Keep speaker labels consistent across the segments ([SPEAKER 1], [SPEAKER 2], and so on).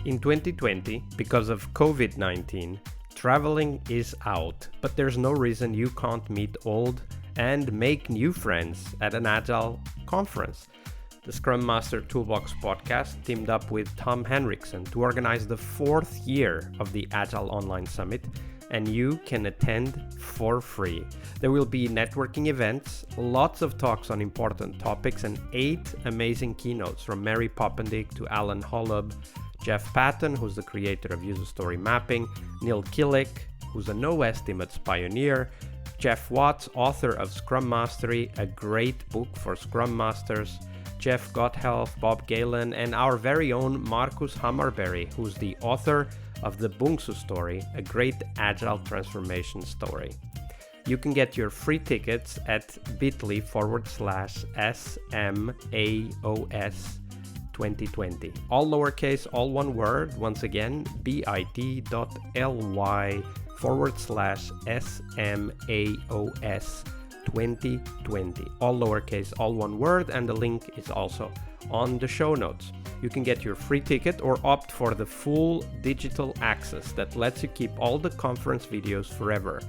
[SPEAKER 1] In 2020, because of COVID-19, traveling is out, but there's no reason you can't meet old and make new friends at an Agile conference. The Scrum Master Toolbox podcast teamed up with Tom Henriksen to organize the 4th year of the Agile Online Summit, and you can attend for free. There will be networking events, lots of talks on important topics, and 8 amazing keynotes from Mary Poppendick to Alan Holub, Jeff Patton, who's the creator of User Story Mapping, Neil Killick, who's a no estimates pioneer, Jeff Watts, author of Scrum Mastery, a great book for Scrum Masters, Jeff Gotthelf, Bob Galen, and our very own Markus Hammarberg, who's the author of the Bungsu Story, a great Agile transformation story. You can get your free tickets at bit.ly/SMAOS 2020. All lowercase, all one word. Once again, bit.ly/SMAOS 2020. All lowercase, all one word, and the link is also on the show notes. You can get your free ticket or opt for the full digital access that lets you keep all the conference videos forever.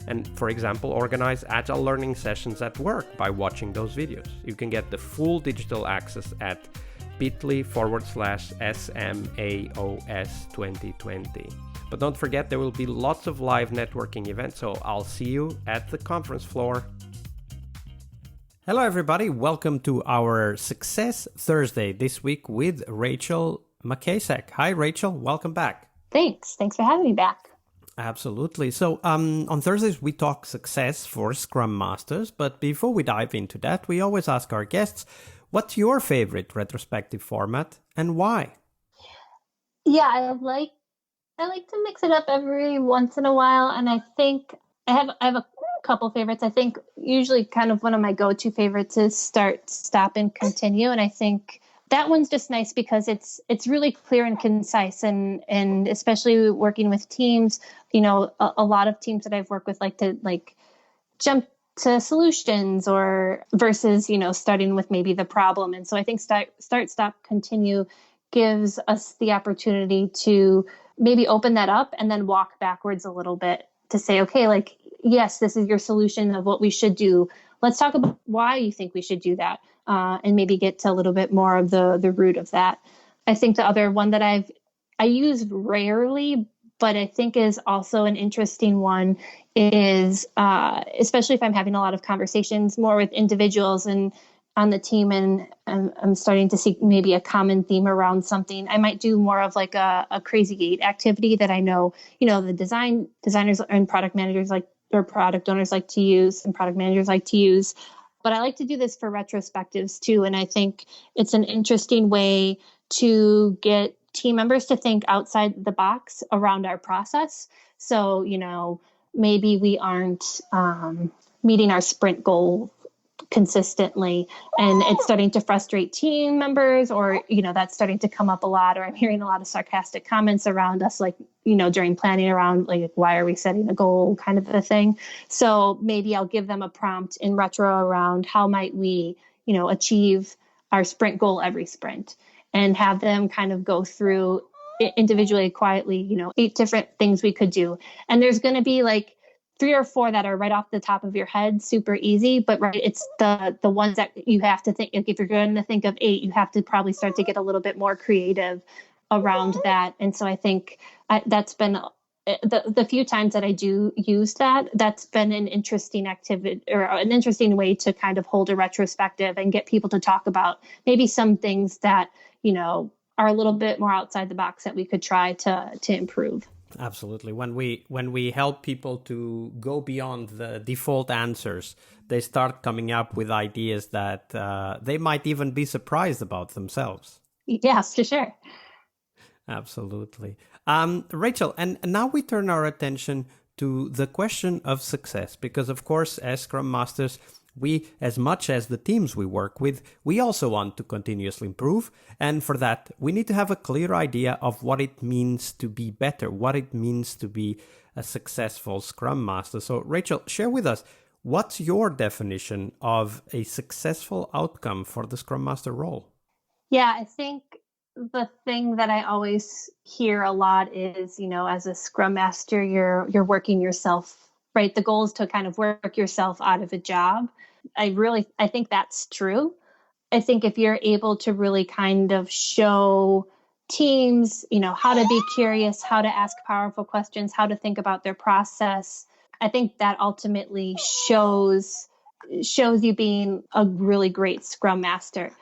[SPEAKER 1] And for example, organize Agile learning sessions at work by watching those videos. You can get the full digital access at bit.ly/SMAOS 2020. But don't forget, there will be lots of live networking events, so I'll see you at the conference floor. Hello everybody, welcome to our Success Thursday this week with Rachel Macasek. Hi Rachel, welcome back.
[SPEAKER 2] Thanks for having me back.
[SPEAKER 1] Absolutely. So on Thursdays we talk success for Scrum Masters, but before we dive into that, we always ask our guests, what's your favorite retrospective format and why?
[SPEAKER 2] Yeah, I like to mix it up every once in a while, and I think I have a couple favorites. I think usually kind of one of my go-to favorites is start, stop, and continue, and I think that one's just nice because it's really clear and concise, and especially working with teams, you know, a lot of teams that I've worked with like to jump to solutions or versus, you know, starting with maybe the problem. And so I think start, stop, continue gives us the opportunity to maybe open that up and then walk backwards a little bit to say, okay, like, yes, this is your solution of what we should do. Let's talk about why you think we should do that, and maybe get to a little bit more of the root of that. I think the other one that I use rarely, but I think is also an interesting one is, especially if I'm having a lot of conversations more with individuals and on the team, and I'm starting to see maybe a common theme around something, I might do more of like a crazy gate activity that I know, you know, the designers and product managers or product owners like to use and product managers like to use. But I like to do this for retrospectives too. And I think it's an interesting way to get team members to think outside the box around our process. So, you know, maybe we aren't meeting our sprint goal consistently, and it's starting to frustrate team members, or, you know, that's starting to come up a lot, or I'm hearing a lot of sarcastic comments around us, like, you know, during planning around like, why are we setting a goal kind of a thing. So maybe I'll give them a prompt in retro around how might we, you know, achieve our sprint goal every sprint, and have them kind of go through individually, quietly, you know, 8 different things we could do. And there's going to be like 3 or 4 that are right off the top of your head, super easy, but right, it's the ones that you have to think, if you're going to think of 8, you have to probably start to get a little bit more creative around that. And so I think that's been the few times that I do use that, that's been an interesting activity or an interesting way to kind of hold a retrospective and get people to talk about maybe some things that, you know, are a little bit more outside the box that we could try to improve.
[SPEAKER 1] Absolutely. When we help people to go beyond the default answers, they start coming up with ideas that they might even be surprised about themselves.
[SPEAKER 2] Yes, for sure.
[SPEAKER 1] Absolutely. Rachel, and now we turn our attention to the question of success, because of course, as Scrum Masters, we, as much as the teams we work with, we also want to continuously improve. And for that, we need to have a clear idea of what it means to be better, what it means to be a successful Scrum Master. So Rachel, share with us, what's your definition of a successful outcome for the Scrum Master role?
[SPEAKER 2] Yeah, I think the thing that I always hear a lot is, as a Scrum Master, you're working yourself, right? The goal is to kind of work yourself out of a job. I think that's true. I think if you're able to really kind of show teams, how to be curious, how to ask powerful questions, how to think about their process, I think that ultimately shows you being a really great Scrum Master.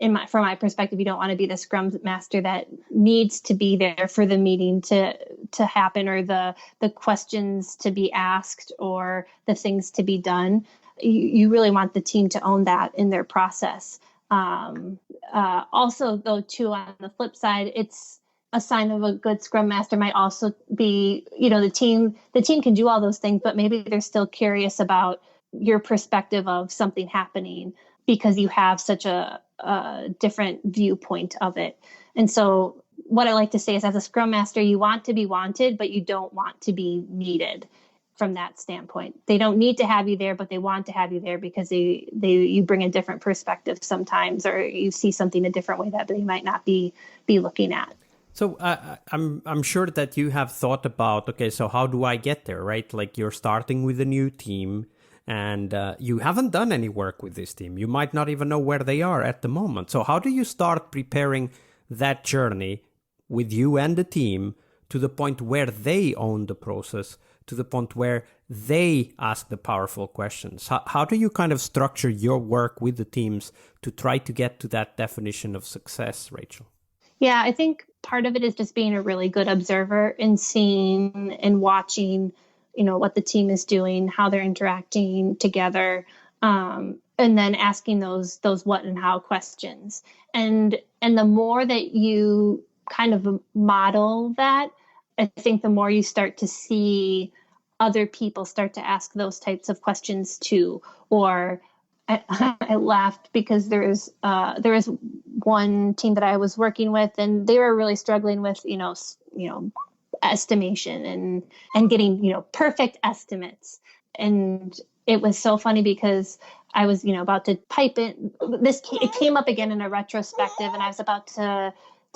[SPEAKER 2] From my perspective, you don't want to be the Scrum Master that needs to be there for the meeting to happen, or the questions to be asked, or the things to be done. You really want the team to own that in their process. Also, though, too, on the flip side, it's a sign of a good Scrum Master might also be, the team can do all those things, but maybe they're still curious about your perspective of something happening, because you have such a different viewpoint of it. And so what I like to say is, as a Scrum Master, you want to be wanted, but you don't want to be needed. From that standpoint, they don't need to have you there, but they want to have you there because you bring a different perspective sometimes, or you see something a different way that they might not be looking at.
[SPEAKER 1] So I'm sure that you have thought about, okay, so how do I get there, right? Like, you're starting with a new team, and you haven't done any work with this team. You might not even know where they are at the moment. So how do you start preparing that journey with you and the team to the point where they own the process, to the point where they ask the powerful questions? How do you kind of structure your work with the teams to try to get to that definition of success, Rachel?
[SPEAKER 2] Yeah, I think part of it is just being a really good observer and seeing and watching, what the team is doing, how they're interacting together, and then asking those what and how questions. And the more that you kind of model that, I think the more you start to see other people start to ask those types of questions too. Or I laughed because there is one team that I was working with, and they were really struggling with, estimation and getting, perfect estimates. And it was so funny because I was, about to pipe in it came up again in a retrospective, and I was about to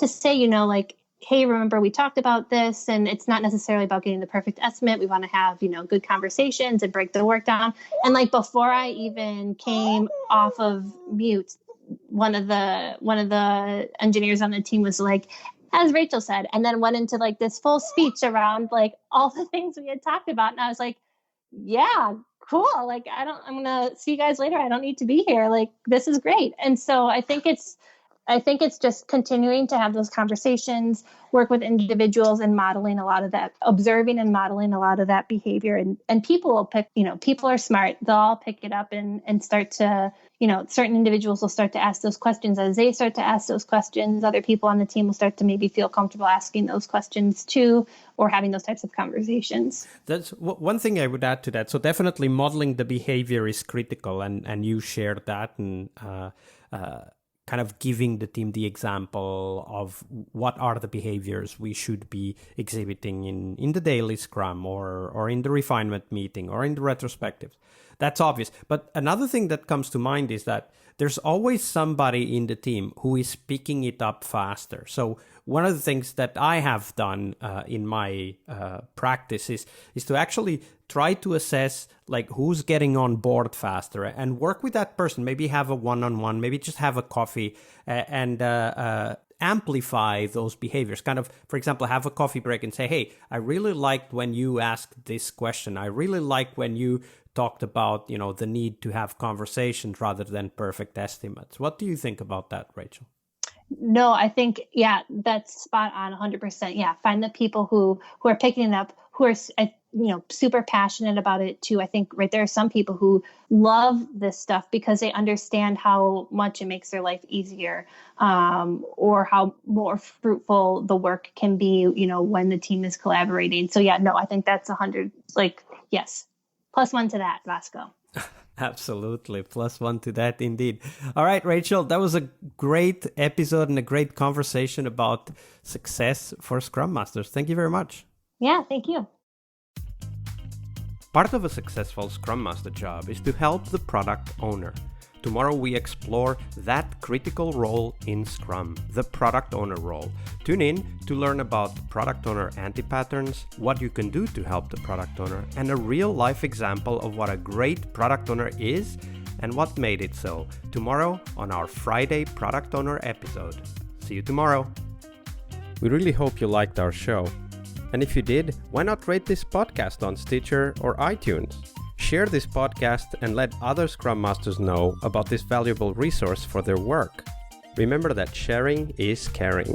[SPEAKER 2] say, like, hey, remember we talked about this, and it's not necessarily about getting the perfect estimate. We want to have, good conversations and break the work down. And like, before I even came off of mute, one of the engineers on the team was like, as Rachel said, and then went into like this full speech around like all the things we had talked about. And I was like, yeah, cool. Like, I'm going to see you guys later. I don't need to be here. Like, this is great. And so I think it's just continuing to have those conversations, work with individuals, and modeling a lot of that, observing and modeling a lot of that behavior. And people will pick, people are smart. They'll all pick it up and start to, certain individuals will start to ask those questions. As they start to ask those questions, other people on the team will start to maybe feel comfortable asking those questions too, or having those types of conversations.
[SPEAKER 1] That's one thing I would add to that. So definitely modeling the behavior is critical, and you shared that, and kind of giving the team the example of what are the behaviors we should be exhibiting in the daily Scrum, or in the refinement meeting, or in the retrospectives. That's obvious. But another thing that comes to mind is that there's always somebody in the team who is picking it up faster. So one of the things that I have done in my practice is to actually try to assess like who's getting on board faster, and work with that person. Maybe have a one-on-one, maybe just have a coffee, and amplify those behaviors. Kind of, for example, have a coffee break and say, hey, I really liked when you asked this question. I really liked when you talked about, the need to have conversations rather than perfect estimates. What do you think about that, Rachel?
[SPEAKER 2] No, I think, yeah, that's spot on 100%. Yeah. Find the people who are picking it up, who are, super passionate about it too. I think right there are some people who love this stuff because they understand how much it makes their life easier, or how more fruitful the work can be, when the team is collaborating. So yeah, no, I think that's 100, like, yes. +1 to that, Vasco.
[SPEAKER 1] Absolutely. +1 to that, indeed. All right, Rachel, that was a great episode and a great conversation about success for Scrum Masters. Thank you very much.
[SPEAKER 2] Yeah, thank you.
[SPEAKER 1] Part of a successful Scrum Master job is to help the product owner. Tomorrow we explore that critical role in Scrum, the product owner role. Tune in to learn about product owner anti-patterns, what you can do to help the product owner, and a real-life example of what a great product owner is and what made it so. Tomorrow on our Friday Product Owner episode. See you tomorrow. We really hope you liked our show. And if you did, why not rate this podcast on Stitcher or iTunes? Share this podcast and let other Scrum Masters know about this valuable resource for their work. Remember that sharing is caring.